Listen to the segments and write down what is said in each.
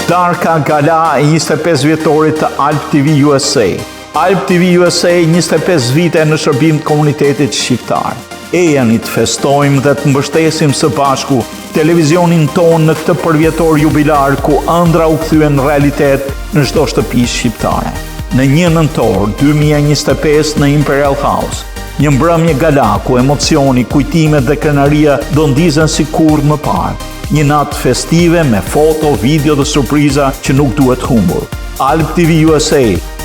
Darka Gala e 25 vjetorit të Alp TV USA. Alp TV USA 25 vite në shërbim të komunitetit shqiptar. Ejani të festojmë dhe të mbështesim së bashku televizionin ton në këtë përvjetor jubilar ku ëndra u kthyen në realitet në çdo shtëpi shqiptare. Në 1 nëntor 2025 në Imperial House, një mbrëmje gala ku emocioni, kujtimet dhe krenaria do ndizen si kurrë më parë. Një natë festive me foto, video dhe surpriza që nuk duhet humbur. Alp TV USA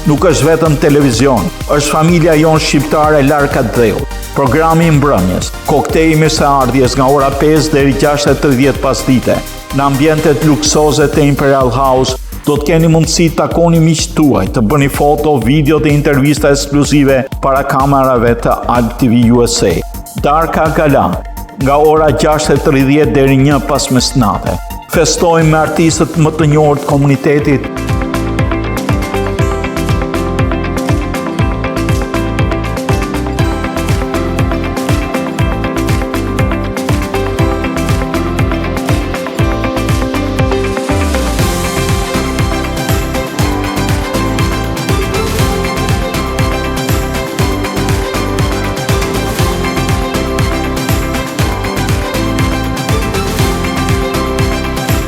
nuk është vetëm televizion, është familja jonë shqiptare larg dheut. Programi i mbrëmjes, koktejli mirëseardhjes nga ora 5 deri 6:30 pasdite. Në ambientet luksoze të Imperial House do të keni mundësi të takoni miqtë tuaj, të bëni foto, video dhe intervista ekskluzive para kamerave të Alp TV USA. Darka Gala nga ora 6:30 deri 1 pas mesnate. Festojmë me artistët më të njohur të komunitetit.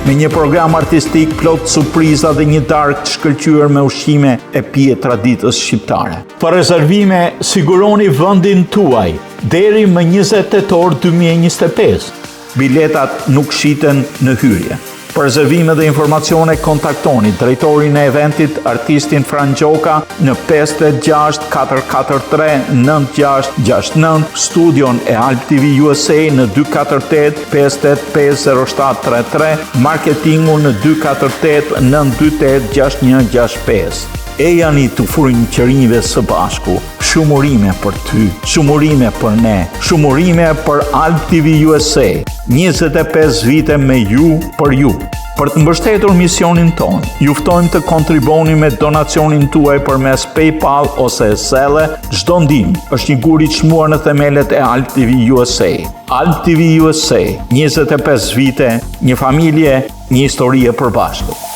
Me një program artistik plot surpriza dhe një darkë të shkëlqyer me ushqime e pije traditës shqiptare. Për rezervime, siguroni vendin tuaj deri më 20 tetor 2025. Biletat nuk shiten në hyrje. Për rezervime dhe informacione kontaktoni drejtorin e eventit, artistin Fran Gjoka në 586 443 9669, studion e Alp TV USA në 248 585 0733, marketingun në 248 928 6165. Ejani të furinqërinjve së bashku, shumurime për ty, shumurime për ne, shumurime për Alp TV USA, 25 vite me ju për ju. Për të mbështetur misionin ton, ju ftojmë të kontriboni me donacionin tuaj përmes PayPal ose Zelle. Çdo ndihmë është një gur i çmuar në themelet e Alp TV USA. Alp TV USA, 25 vite, një familje, një histori e përbashkët.